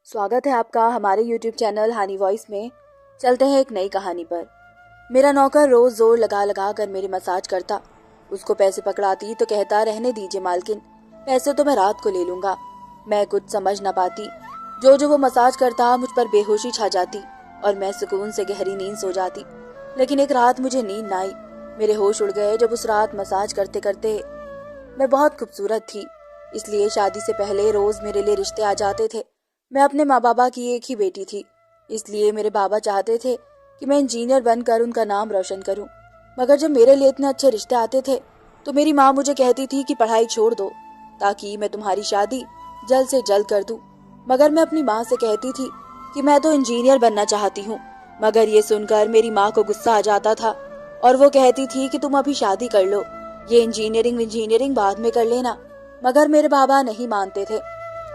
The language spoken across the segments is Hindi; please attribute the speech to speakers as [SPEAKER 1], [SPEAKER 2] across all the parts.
[SPEAKER 1] स्वागत है आपका हमारे YouTube चैनल हानी वॉइस में। चलते हैं एक नई कहानी पर। मेरा नौकर रोज जोर लगा लगा कर मेरी मसाज करता। उसको पैसे पकड़ाती तो कहता, रहने दीजिए मालकिन, पैसे तो मैं रात को ले लूंगा। मैं कुछ समझ न पाती। जो वो मसाज करता मुझ पर बेहोशी छा जाती और मैं सुकून से गहरी नींद सो जाती। लेकिन एक रात मुझे नींद न आई। मेरे होश उड़ गए जब उस रात मसाज करते करते मैं बहुत खूबसूरत थी, इसलिए शादी से पहले रोज मेरे लिए रिश्ते आ जाते थे। मैं अपने माँ बाबा की एक ही बेटी थी, इसलिए मेरे बाबा चाहते थे कि मैं इंजीनियर बनकर उनका नाम रोशन करूं। मगर जब मेरे लिए इतने अच्छे रिश्ते आते थे तो मेरी माँ मुझे कहती थी कि पढ़ाई छोड़ दो ताकि मैं तुम्हारी शादी जल्द से जल्द कर दूं। मगर मैं अपनी माँ से कहती थी कि मैं तो इंजीनियर बनना चाहती हूँ। मगर ये सुनकर मेरी माँ को गुस्सा आ जाता था और वो कहती थी कि तुम अभी शादी कर लो, ये इंजीनियरिंग बाद में कर लेना। मगर मेरे बाबा नहीं मानते थे,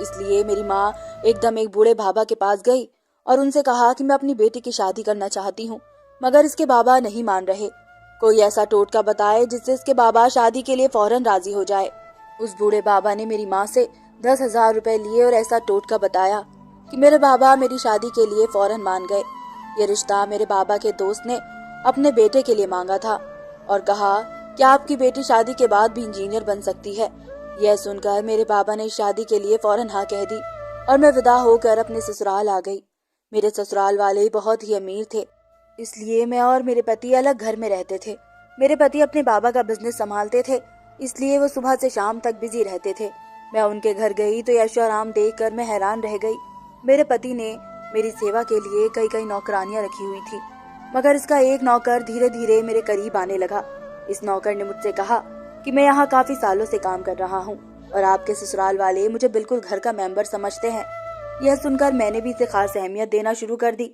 [SPEAKER 1] इसलिए मेरी माँ एकदम एक बूढ़े बाबा के पास गई और उनसे कहा कि मैं अपनी बेटी की शादी करना चाहती हूँ। मगर इसके बाबा नहीं मान रहे। कोई ऐसा टोटका बताए जिससे इसके बाबा शादी के लिए फौरन राजी हो जाए। उस बूढ़े बाबा ने मेरी माँ से 10,000 रुपए लिए और ऐसा टोटका बताया कि मेरे बाबा मेरी शादी के लिए फौरन मान गए। ये रिश्ता मेरे बाबा के दोस्त ने अपने बेटे के लिए मांगा था और कहा कि आपकी बेटी शादी के बाद भी इंजीनियर बन सकती है। यह सुनकर मेरे बाबा ने शादी के लिए फौरन हाँ कह दी और मैं विदा होकर अपने ससुराल आ गई। मेरे ससुराल वाले बहुत ही अमीर थे, इसलिए मैं और मेरे पति अलग घर में रहते थे। मेरे पति अपने बाबा का बिजनेस संभालते थे, इसलिए वो सुबह से शाम तक बिजी रहते थे। मैं उनके घर गई तो ऐशो आराम देखकर मैं हैरान रह गई। मेरे पति ने मेरी सेवा के लिए कई कई नौकरानियां रखी हुई थी, मगर इसका एक नौकर धीरे धीरे मेरे करीब आने लगा। इस नौकर ने मुझसे कहा कि मैं यहाँ काफी सालों से काम कर रहा हूँ और आपके ससुराल वाले मुझे बिल्कुल घर का मेंबर समझते हैं। यह सुनकर मैंने भी इसे खास अहमियत देना शुरू कर दी।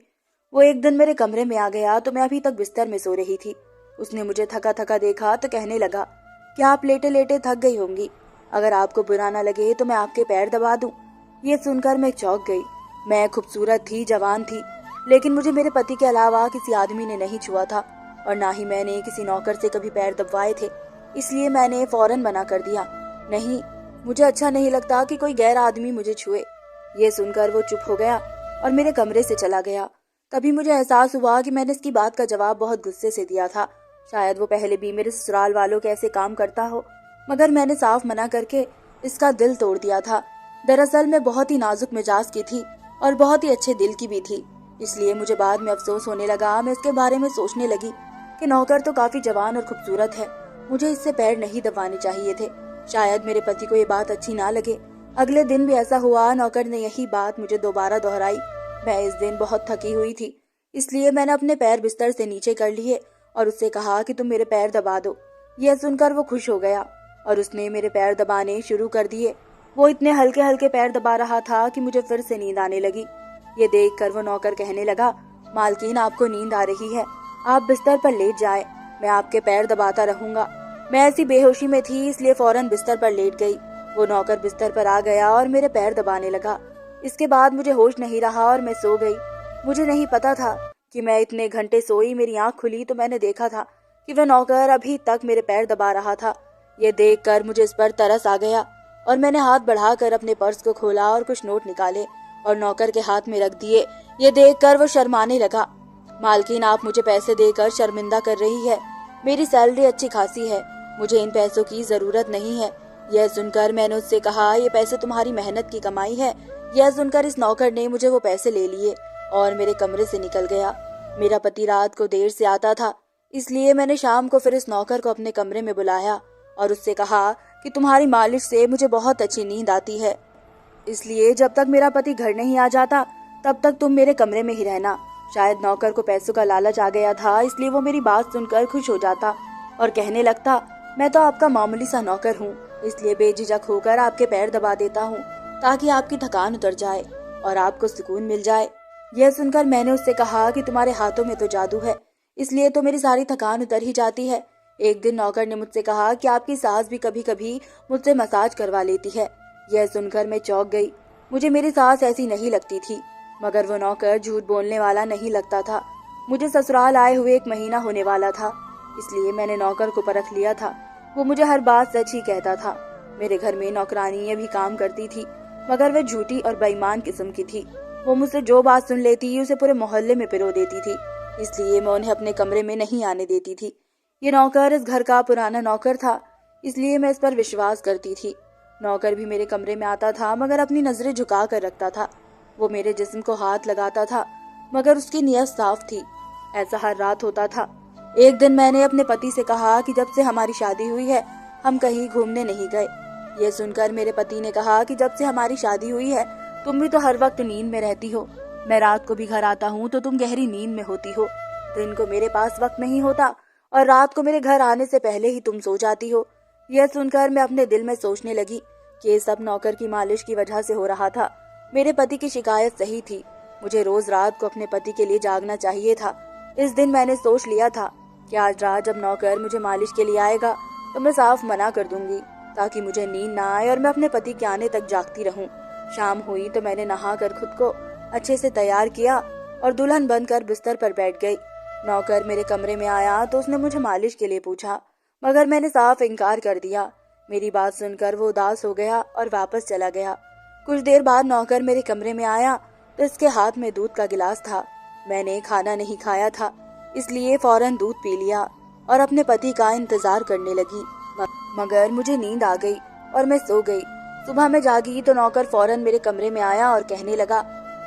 [SPEAKER 1] वो एक दिन मेरे कमरे में आ गया तो मैं अभी तक बिस्तर में सो रही थी। उसने मुझे थका थका देखा तो कहने लगा कि आप लेटे लेटे थक गई होंगी, अगर आपको बुरा ना लगे तो मैं आपके पैर दबा दूं। ये सुनकर मैं चौंक गई। मैं खूबसूरत थी, जवान थी, लेकिन मुझे मेरे पति के अलावा किसी आदमी ने नहीं छुआ था और ना ही मैंने किसी नौकर से कभी पैर दबवाए थे। इसलिए मैंने फौरन मना कर दिया, नहीं, मुझे अच्छा नहीं लगता कि कोई गैर आदमी मुझे छुए। ये सुनकर वो चुप हो गया और मेरे कमरे से चला गया। तभी मुझे एहसास हुआ कि मैंने इसकी बात का जवाब बहुत गुस्से से दिया था। शायद वो पहले भी मेरे ससुराल वालों के ऐसे काम करता हो, मगर मैंने साफ मना करके इसका दिल तोड़ दिया था। दरअसल मैं बहुत ही नाजुक मिजाज की थी और बहुत ही अच्छे दिल की भी थी, इसलिए मुझे बाद में अफसोस होने लगा। मैं इसके बारे में सोचने लगी कि नौकर तो काफी जवान और खूबसूरत है, मुझे इससे पैर नहीं दबाने चाहिए थे। शायद मेरे पति को ये बात अच्छी ना लगे। अगले दिन भी ऐसा हुआ, नौकर ने यही बात मुझे दोबारा दोहराई। मैं इस दिन बहुत थकी हुई थी, इसलिए मैंने अपने पैर बिस्तर से नीचे कर लिए और उससे कहा कि तुम मेरे पैर दबा दो। यह सुनकर वो खुश हो गया और उसने मेरे पैर दबाने शुरू कर दिए। वो इतने हल्के हल्के पैर दबा रहा था कि मुझे फिर से नींद आने लगी। ये देख कर वो नौकर कहने लगा, मालकिन आपको नींद आ रही है, आप बिस्तर पर लेट जाए, मैं आपके पैर दबाता रहूंगा। मैं ऐसी बेहोशी में थी, इसलिए फौरन बिस्तर पर लेट गई। वो नौकर बिस्तर पर आ गया और मेरे पैर दबाने लगा। इसके बाद मुझे होश नहीं रहा और मैं सो गई। मुझे नहीं पता था कि मैं इतने घंटे सोई। मेरी आंख खुली तो मैंने देखा था कि वह नौकर अभी तक मेरे पैर दबा रहा था। ये देखकर मुझे इस पर तरस आ गया और मैंने हाथ बढ़ाकर अपने पर्स को खोला और कुछ नोट निकाले और नौकर के हाथ में रख दिए। ये देखकर वो शर्माने लगा। मालकिन, आप मुझे पैसे देकर शर्मिंदा कर रही है, मेरी सैलरी अच्छी खासी है, मुझे इन पैसों की जरूरत नहीं है। यह सुनकर मैंने उससे कहा, ये पैसे तुम्हारी मेहनत की कमाई है। यह सुनकर इस नौकर ने मुझे वो पैसे ले लिए और मेरे कमरे से निकल गया। मेरा पति रात को देर से आता था, इसलिए मैंने शाम को फिर इस नौकर को अपने कमरे में बुलाया और उससे कहा कि तुम्हारी मालिश से मुझे बहुत अच्छी नींद आती है, इसलिए जब तक मेरा पति घर नहीं आ जाता तब तक तुम मेरे कमरे में ही रहना। शायद नौकर को पैसों का लालच आ गया था, इसलिए वो मेरी बात सुनकर खुश हो जाता और कहने लगता, मैं तो आपका मामूली सा नौकर हूँ, इसलिए बेझिझक होकर आपके पैर दबा देता हूँ ताकि आपकी थकान उतर जाए और आपको सुकून मिल जाए। यह सुनकर मैंने उससे कहा कि तुम्हारे हाथों में तो जादू है, इसलिए तो मेरी सारी थकान उतर ही जाती है। एक दिन नौकर ने मुझसे कहा कि आपकी सास भी कभी कभी मुझसे मसाज करवा लेती है। यह सुनकर मैं चौंक गई। मुझे मेरी सास ऐसी नहीं लगती थी, मगर वो नौकर झूठ बोलने वाला नहीं लगता था। मुझे ससुराल आए हुए 1 महीना होने वाला था, इसलिए मैंने नौकर को परख लिया था। वो मुझे हर बात सच ही कहता था। मेरे घर में नौकरानी भी काम करती थी, मगर वह झूठी और बेईमान किस्म की थी। वो मुझसे जो बात सुन लेती उसे पूरे मोहल्ले में पिरो देती थी, इसलिए मैं उन्हें अपने कमरे में नहीं आने देती थी। ये नौकर इस घर का पुराना नौकर था, इसलिए मैं इस पर विश्वास करती थी। नौकर भी मेरे कमरे में आता था मगर अपनी नजरें झुका कर रखता था। वो मेरे जिस्म को हाथ लगाता था मगर उसकी नीयत साफ थी। ऐसा हर रात होता था। एक दिन मैंने अपने पति से कहा कि जब से हमारी शादी हुई है हम कहीं घूमने नहीं गए। ये सुनकर मेरे पति ने कहा कि जब से हमारी शादी हुई है तुम भी तो हर वक्त नींद में रहती हो। मैं रात को भी घर आता हूँ तो तुम गहरी नींद में होती हो। दिन को मेरे पास वक्त नहीं होता और रात को मेरे घर आने से पहले ही तुम सो जाती हो। यह सुनकर मैं अपने दिल में सोचने लगी कि ये सब नौकर की मालिश की वजह से हो रहा था। मेरे पति की शिकायत सही थी। मुझे रोज रात को अपने पति के लिए जागना चाहिए था। इस दिन मैंने सोच लिया था कि आज रात जब नौकर मुझे मालिश के लिए आएगा तो मैं साफ मना कर दूंगी ताकि मुझे नींद ना आए और मैं अपने पति के आने तक जागती रहूं। शाम हुई तो मैंने नहाकर खुद को अच्छे से तैयार किया और दुल्हन बनकर बिस्तर पर बैठ गई। नौकर मेरे कमरे में आया तो उसने मुझे मालिश के लिए पूछा मगर मैंने साफ इनकार कर दिया। मेरी बात सुनकर वो उदास हो गया और वापस चला गया। कुछ देर बाद नौकर मेरे कमरे में आया तो इसके हाथ में दूध का गिलास था। मैंने खाना नहीं खाया था इसलिए फौरन दूध पी लिया और अपने पति का इंतजार करने लगी। मगर मुझे नींद आ गई और मैं सो गई। सुबह में जागी तो नौकर फौरन मेरे कमरे में आया और कहने लगा,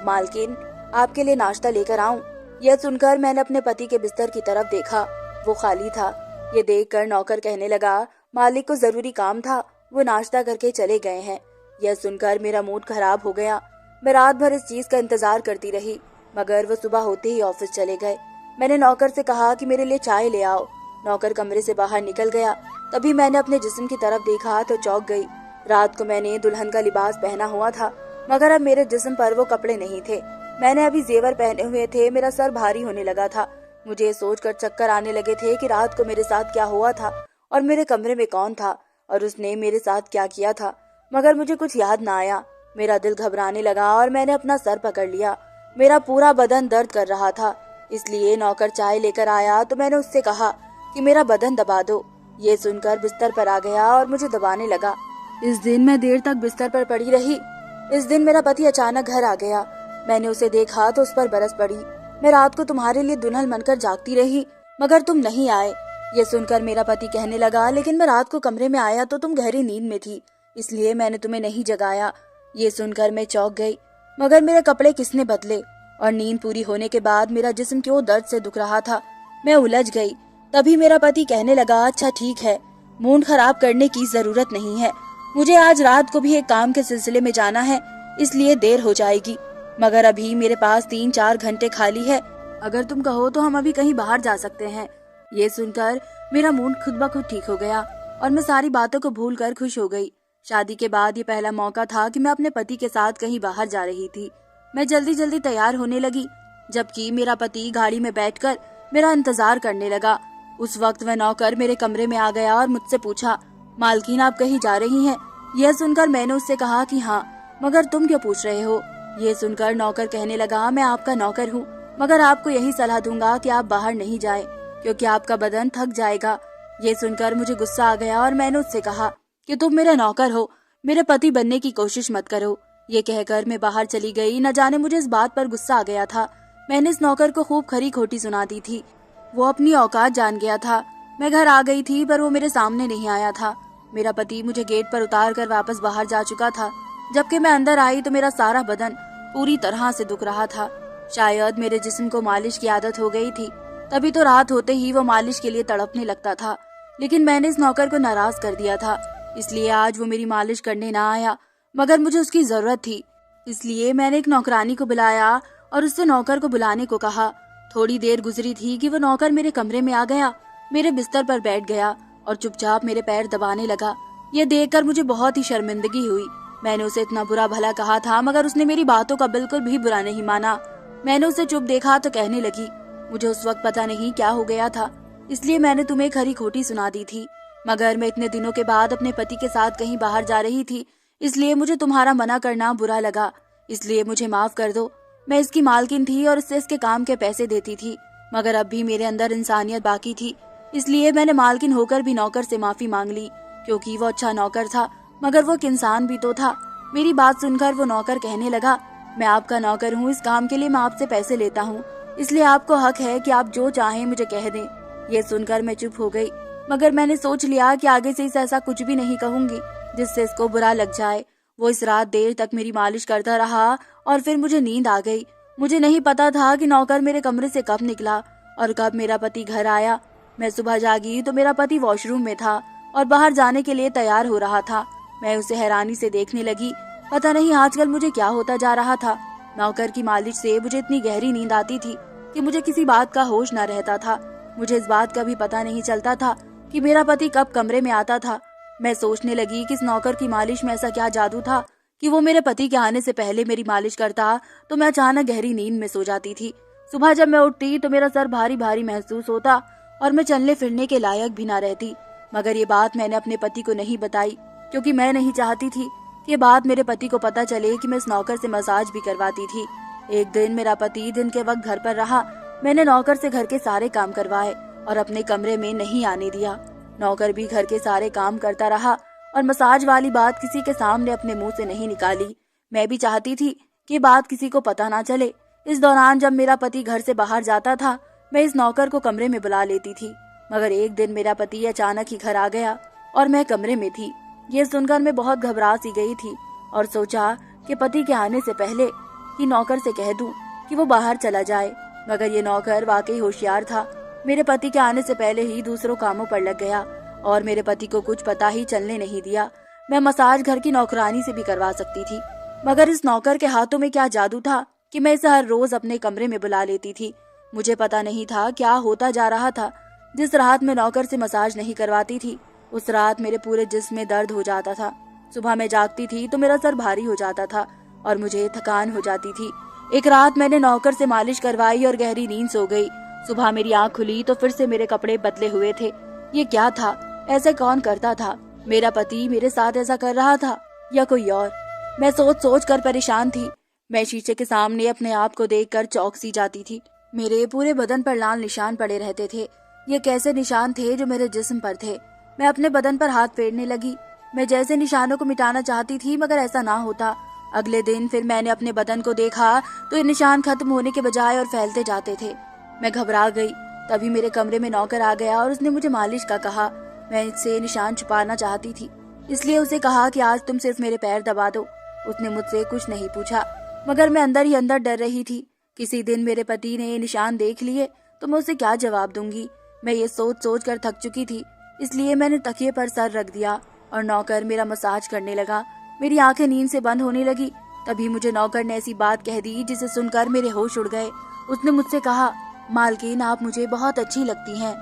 [SPEAKER 1] मालकिन आपके लिए नाश्ता लेकर आऊं? यह सुनकर मैंने अपने पति के बिस्तर की तरफ देखा, वो खाली था। ये देखकर नौकर कहने लगा, मालिक को जरूरी काम था, वो नाश्ता करके चले गए हैं। यह सुनकर मेरा मूड खराब हो गया। मैं रात भर इस चीज का इंतजार करती रही मगर वो सुबह होते ही ऑफिस चले गए। मैंने नौकर से कहा कि मेरे लिए चाय ले आओ। नौकर कमरे से बाहर निकल गया। तभी मैंने अपने जिस्म की तरफ देखा तो चौंक गई। रात को मैंने दुल्हन का लिबास पहना हुआ था मगर अब मेरे जिस्म पर वो कपड़े नहीं थे। मैंने अभी जेवर पहने हुए थे। मेरा सर भारी होने लगा था। मुझे सोचकर चक्कर आने लगे थे कि रात को मेरे साथ क्या हुआ था और मेरे कमरे में कौन था और उसने मेरे साथ क्या किया था, मगर मुझे कुछ याद ना आया। मेरा दिल घबराने लगा और मैंने अपना सर पकड़ लिया। मेरा पूरा बदन दर्द कर रहा था, इसलिए नौकर चाय लेकर आया तो मैंने उससे कहा कि मेरा बदन दबा दो। ये सुनकर बिस्तर पर आ गया और मुझे दबाने लगा। इस दिन मैं देर तक बिस्तर पर पड़ी रही। इस दिन मेरा पति अचानक घर आ गया। मैंने उसे देखा तो उस पर बरस पड़ी। मैं रात को तुम्हारे लिए दुल्हन बनकर जागती रही मगर तुम नहीं आए। ये सुनकर मेरा पति कहने लगा, लेकिन मैं रात को कमरे में आया तो तुम गहरी नींद में थी, इसलिए मैंने तुम्हें नहीं जगाया। ये सुनकर मैं चौंक गई। मगर मेरे कपड़े किसने बदले और नींद पूरी होने के बाद मेरा जिस्म क्यों दर्द से दुख रहा था। मैं उलझ गई। तभी मेरा पति कहने लगा, अच्छा ठीक है, मूड खराब करने की जरूरत नहीं है। मुझे आज रात को भी एक काम के सिलसिले में जाना है, इसलिए देर हो जाएगी, मगर अभी मेरे पास 3-4 घंटे खाली है। अगर तुम कहो तो हम अभी कहीं बाहर जा सकते हैं। ये सुनकर मेरा मूड खुद ब खुद ठीक हो गया और मैं सारी बातों को भूलकर खुश हो गई। शादी के बाद ये पहला मौका था कि मैं अपने पति के साथ कहीं बाहर जा रही थी। मैं जल्दी जल्दी तैयार होने लगी, जबकि मेरा पति गाड़ी में बैठकर मेरा इंतजार करने लगा। उस वक्त वह नौकर मेरे कमरे में आ गया और मुझसे पूछा, मालकिन आप कहीं जा रही हैं? यह सुनकर मैंने उससे कहा कि हाँ, मगर तुम क्यों पूछ रहे हो? ये सुनकर नौकर कहने लगा, मैं आपका नौकर हूँ, मगर आपको यही सलाह दूंगा कि आप बाहर नहीं जाएं, क्योंकि आपका बदन थक जाएगा। ये सुनकर मुझे गुस्सा आ गया और मैंने उससे कहा कि तुम मेरा नौकर हो, मेरे पति बनने की कोशिश मत करो। ये कहकर मैं बाहर चली गई। न जाने मुझे इस बात पर गुस्सा आ गया था। मैंने इस नौकर को खूब खरी खोटी सुना दी थी। वो अपनी औकात जान गया था। मैं घर आ गई थी पर वो मेरे सामने नहीं आया था। मेरा पति मुझे गेट पर उतार कर वापस बाहर जा चुका था। जबकि मैं अंदर आई तो मेरा सारा बदन पूरी तरह से दुख रहा था। शायद मेरे जिस्म को मालिश की आदत हो गई थी, तभी तो रात होते ही वो मालिश के लिए तड़पने लगता था। लेकिन मैंने इस नौकर को नाराज कर दिया था, इसलिए आज वो मेरी मालिश करने ना आया, मगर मुझे उसकी जरूरत थी। इसलिए मैंने एक नौकरानी को बुलाया और उससे नौकर को बुलाने को कहा। थोड़ी देर गुजरी थी कि वो नौकर मेरे कमरे में आ गया, मेरे बिस्तर पर बैठ गया और चुपचाप मेरे पैर दबाने लगा। ये देखकर मुझे बहुत ही शर्मिंदगी हुई। मैंने उसे इतना बुरा भला कहा था, मगर उसने मेरी बातों का बिल्कुल भी बुरा नहीं माना। मैंने उसे चुप देखा तो कहने लगी, मुझे उस वक्त पता नहीं क्या हो गया था, इसलिए मैंने तुम्हें खरी खोटी सुना दी थी, मगर मैं इतने दिनों के बाद अपने पति के साथ कहीं बाहर जा रही थी, इसलिए मुझे तुम्हारा मना करना बुरा लगा, इसलिए मुझे माफ कर दो। मैं इसकी मालकिन थी और इससे इसके काम के पैसे देती थी, मगर अब भी मेरे अंदर इंसानियत बाकी थी, इसलिए मैंने मालकिन होकर भी नौकर से माफी मांग ली, क्योंकि वो अच्छा नौकर था, मगर वो एक इंसान भी तो था। मेरी बात सुनकर वो नौकर कहने लगा, मैं आपका नौकर हूँ, इस काम के लिए मैं आपसे पैसे लेता हूँ, इसलिए आपको हक है कि आप जो चाहें मुझे कह दें। ये सुनकर मैं चुप हो गई, मगर मैंने सोच लिया कि आगे से इसे ऐसा कुछ भी नहीं कहूंगी जिससे इसको बुरा लग जाए। वो इस रात देर तक मेरी मालिश करता रहा और फिर मुझे नींद आ गई। मुझे नहीं पता था कि नौकर मेरे कमरे से कब निकला और कब मेरा पति घर आया। मैं सुबह जागी तो मेरा पति वॉशरूम में था और बाहर जाने के लिए तैयार हो रहा था। मैं उसे हैरानी से देखने लगी। पता नहीं आजकल मुझे क्या होता जा रहा था। नौकर की मालिश से मुझे इतनी गहरी नींद आती थी कि मुझे किसी बात का होश न रहता था। मुझे इस बात का भी पता नहीं चलता था कि मेरा पति कब कमरे में आता था। मैं सोचने लगी कि इस नौकर की मालिश में ऐसा क्या जादू था कि वो मेरे पति के आने से पहले मेरी मालिश करता तो मैं अचानक गहरी नींद में सो जाती थी। सुबह जब मैं उठती तो मेरा सर भारी भारी महसूस होता और मैं चलने फिरने के लायक भी ना रहती। मगर ये बात मैंने अपने पति को नहीं बताई, क्योंकि मैं नहीं चाहती थी कि ये बात मेरे पति को पता चले कि मैं इस नौकर से मसाज भी करवाती थी। एक दिन मेरा पति दिन के वक्त घर पर रहा। मैंने नौकर से घर के सारे काम करवाए और अपने कमरे में नहीं आने दिया। नौकर भी घर के सारे काम करता रहा और मसाज वाली बात किसी के सामने अपने मुंह से नहीं निकाली। मैं भी चाहती थी कि बात किसी को पता ना चले। इस दौरान जब मेरा पति घर से बाहर जाता था, मैं इस नौकर को कमरे में बुला लेती थी। मगर एक दिन मेरा पति अचानक ही घर आ गया और मैं कमरे में थी। ये सुनकर मैं बहुत घबरा सी गई थी और सोचा कि पति के आने से पहले ही नौकर से कह दूं कि वो बाहर चला जाए। मगर ये नौकर वाकई होशियार था। मेरे पति के आने से पहले ही दूसरों कामों पर लग गया और मेरे पति को कुछ पता ही चलने नहीं दिया। मैं मसाज घर की नौकरानी से भी करवा सकती थी, मगर इस नौकर के हाथों में क्या जादू था कि मैं इसे हर रोज अपने कमरे में बुला लेती थी। मुझे पता नहीं था क्या होता जा रहा था। जिस रात मैं नौकर से मसाज नहीं करवाती थी, उस रात मेरे पूरे जिस्म में दर्द हो जाता था। सुबह मैं जागती थी तो मेरा सर भारी हो जाता था और मुझे थकान हो जाती थी। एक रात मैंने नौकर से मालिश करवाई और गहरी नींद सो गई। सुबह मेरी आंख खुली तो फिर से मेरे कपड़े बदले हुए थे। ये क्या था? ऐसे कौन करता था? मेरा पति मेरे साथ ऐसा कर रहा था या कोई और? मैं सोच सोच कर परेशान थी। मैं शीशे के सामने अपने आप को देखकर चौंक सी जाती थी। मेरे पूरे बदन पर लाल निशान पड़े रहते थे। ये कैसे निशान थे जो मेरे जिस्म पर थे? मैं अपने बदन पर हाथ फेरने लगी। मैं जैसे निशानों को मिटाना चाहती थी, मगर ऐसा ना होता। अगले दिन फिर मैंने अपने बदन को देखा तो ये निशान खत्म होने के बजाय और फैलते जाते थे। मैं घबरा गई। तभी मेरे कमरे में नौकर आ गया और उसने मुझे मालिश का कहा। मैं इससे निशान छुपाना चाहती थी, इसलिए उसे कहा कि आज तुम सिर्फ मेरे पैर दबा दो। उसने मुझसे कुछ नहीं पूछा, मगर मैं अंदर ही अंदर डर रही थी। किसी दिन मेरे पति ने ये निशान देख लिए तो मैं उसे क्या जवाब दूंगी। मैं ये सोच सोच कर थक चुकी थी, इसलिए मैंने तकिए पर सर रख दिया और नौकर मेरा मसाज करने लगा। मेरी आंखें नींद से बंद होने लगी। तभी मुझे नौकर ने ऐसी बात कह दी जिसे सुनकर मेरे होश उड़ गए। उसने मुझसे कहा, मालकिन आप मुझे बहुत अच्छी लगती हैं।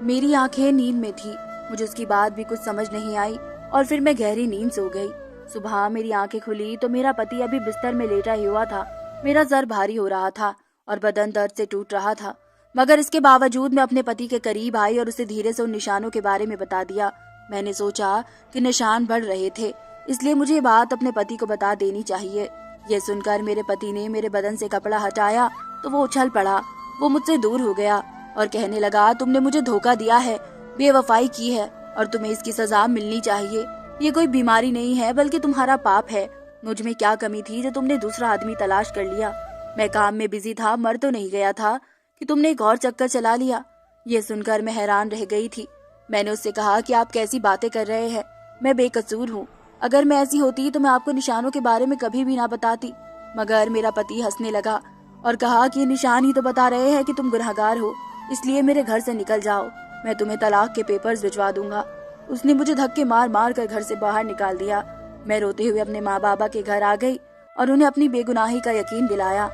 [SPEAKER 1] मेरी आंखें नींद में थी। मुझे उसकी बात भी कुछ समझ नहीं आई और फिर मैं गहरी नींद सो गई। सुबह मेरी आंखें खुली तो मेरा पति अभी बिस्तर में लेटा ही हुआ था। मेरा सर भारी हो रहा था और बदन दर्द से टूट रहा था, मगर इसके बावजूद मैं अपने पति के करीब आई और उसे धीरे से उन निशानों के बारे में बता दिया। मैंने सोचा कि निशान बढ़ रहे थे, इसलिए मुझे ये बात अपने पति को बता देनी चाहिए। ये सुनकर मेरे पति ने मेरे बदन से कपड़ा हटाया तो वो उछल पड़ा। वो मुझसे दूर हो गया और कहने लगा, तुमने मुझे धोखा दिया है, बेवफाई की है और तुम्हें इसकी सजा मिलनी चाहिए। ये कोई बीमारी नहीं है, बल्कि तुम्हारा पाप है। मुझ में क्या कमी थी जो तुमने दूसरा आदमी तलाश कर लिया? मैं काम में बिजी था, मर तो नहीं गया था कि तुमने एक और चक्कर चला लिया। ये सुनकर मैं हैरान रह गई थी। मैंने उससे कहा कि आप कैसी बातें कर रहे हैं, मैं बेकसूर हूँ। अगर मैं ऐसी होती तो मैं आपको निशानों के बारे में कभी भी ना बताती। मगर मेरा पति हंसने लगा और कहा कि निशान ही तो बता रहे हैं कि तुम गुनहगार हो, इसलिए मेरे घर से निकल जाओ, मैं तुम्हें तलाक के पेपर्स भिजवा दूंगा। उसने मुझे धक्के मार मार कर घर से बाहर निकाल दिया। मैं रोते हुए अपने माँ बाबा के घर आ गई और उन्हें अपनी बेगुनाही का यकीन दिलाया।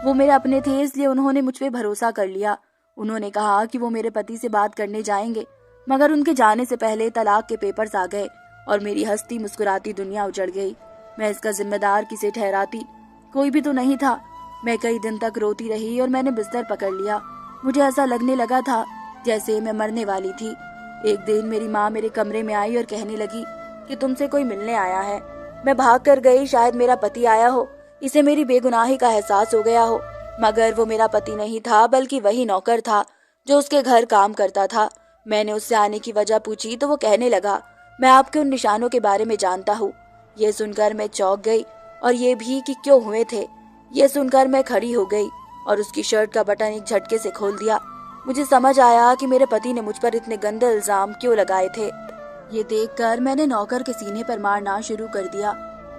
[SPEAKER 1] वो मेरे अपने थे, इसलिए उन्होंने मुझ पे भरोसा कर लिया। उन्होंने कहा कि वो मेरे पति से बात करने जाएंगे, मगर उनके जाने से पहले तलाक के पेपर्स आ गए और मेरी हंसती मुस्कुराती दुनिया उजड़ गई। मैं इसका जिम्मेदार किसे ठहराती? कोई भी तो नहीं था। मैं कई दिन तक रोती रही और मैंने बिस्तर पकड़ लिया। मुझे ऐसा लगने लगा था जैसे मैं मरने वाली थी। एक दिन मेरी माँ मेरे कमरे में आई और कहने लगी कि तुमसे कोई मिलने आया है। मैं भाग कर गई, शायद मेरा पति आया हो, इसे मेरी बेगुनाही का एहसास हो गया हो। मगर वो मेरा पति नहीं था, बल्कि वही नौकर था जो उसके घर काम करता था। मैंने उससे आने की वजह पूछी तो वो कहने लगा, मैं आपके उन निशानों के बारे में जानता हूँ। ये सुनकर मैं चौंक गई, और ये भी कि क्यों हुए थे। ये सुनकर मैं खड़ी हो गई और उसकी शर्ट का बटन एक झटके से खोल दिया। मुझे समझ आया कि मेरे पति ने मुझ पर इतने गंदे इल्जाम क्यों लगाए थे। ये देखकर मैंने नौकर के सीने पर मारना शुरू कर दिया।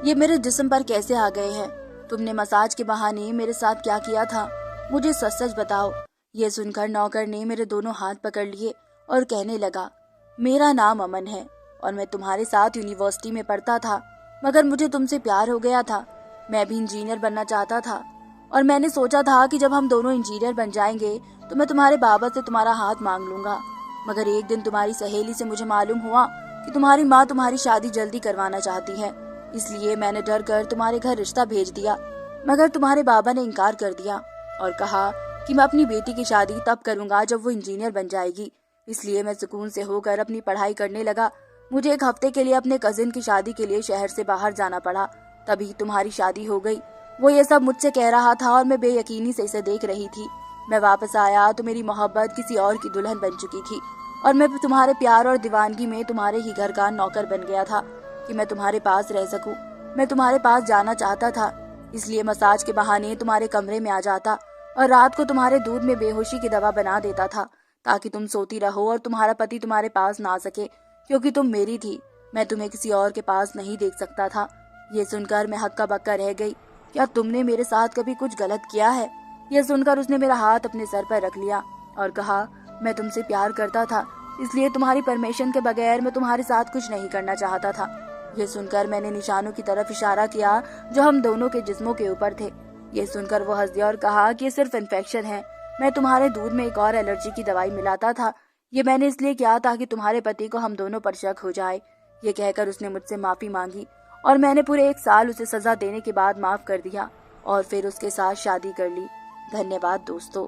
[SPEAKER 1] ये मेरे जिस्म पर कैसे आ गए हैं? तुमने मसाज के बहाने मेरे साथ क्या किया था? मुझे सच सच बताओ। ये सुनकर नौकर ने मेरे दोनों हाथ पकड़ लिए और कहने लगा, मेरा नाम अमन है और मैं तुम्हारे साथ यूनिवर्सिटी में पढ़ता था, मगर मुझे तुमसे प्यार हो गया था। मैं भी इंजीनियर बनना चाहता था और मैंने सोचा था कि जब हम दोनों इंजीनियर बन जाएंगे तो मैं तुम्हारे बाबा से तुम्हारा हाथ मांग लूंगा। मगर एक दिन तुम्हारी सहेली से मुझे मालूम हुआ कि तुम्हारी माँ तुम्हारी शादी जल्दी करवाना चाहती है, इसलिए मैंने डर कर तुम्हारे घर रिश्ता भेज दिया। मगर तुम्हारे बाबा ने इनकार कर दिया और कहा कि मैं अपनी बेटी की शादी तब करूंगा जब वो इंजीनियर बन जाएगी। इसलिए मैं सुकून से होकर अपनी पढ़ाई करने लगा। मुझे एक हफ्ते के लिए अपने कजिन की शादी के लिए शहर से बाहर जाना पड़ा, तभी तुम्हारी शादी हो गई। वो ये सब मुझसे कह रहा था और मैं बेयकीनी से इसे देख रही थी। मैं वापस आया तो मेरी मोहब्बत किसी और की दुल्हन बन चुकी थी और मैं तुम्हारे प्यार और दीवानगी में तुम्हारे ही घर का नौकर बन गया था कि मैं तुम्हारे पास रह सकूं। मैं तुम्हारे पास जाना चाहता था, इसलिए मसाज के बहाने तुम्हारे कमरे में आ जाता और रात को तुम्हारे दूध में बेहोशी की दवा बना देता था ताकि तुम सोती रहो और तुम्हारा पति तुम्हारे पास ना आ सके, क्योंकि तुम मेरी थी। मैं तुम्हें किसी और के पास नहीं देख सकता था। ये सुनकर मैं हक्का बक्का रह गई। क्या तुमने मेरे साथ कभी कुछ गलत किया है? यह सुनकर उसने मेरा हाथ अपने सर पर रख लिया और कहा, मैं तुमसे प्यार करता था, इसलिए तुम्हारी परमिशन के बगैर मैं तुम्हारे साथ कुछ नहीं करना चाहता था। यह सुनकर मैंने निशानों की तरफ इशारा किया जो हम दोनों के जिस्मों के ऊपर थे। यह सुनकर वो हंस दिया और कहा कि ये सिर्फ इन्फेक्शन है। मैं तुम्हारे दूध में एक और एलर्जी की दवाई मिलाता था। ये मैंने इसलिए किया ताकि तुम्हारे पति को हम दोनों पर शक हो जाए। ये कहकर उसने मुझसे माफी मांगी और मैंने पूरे 1 साल उसे सजा देने के बाद माफ कर दिया और फिर उसके साथ शादी कर ली। धन्यवाद दोस्तों।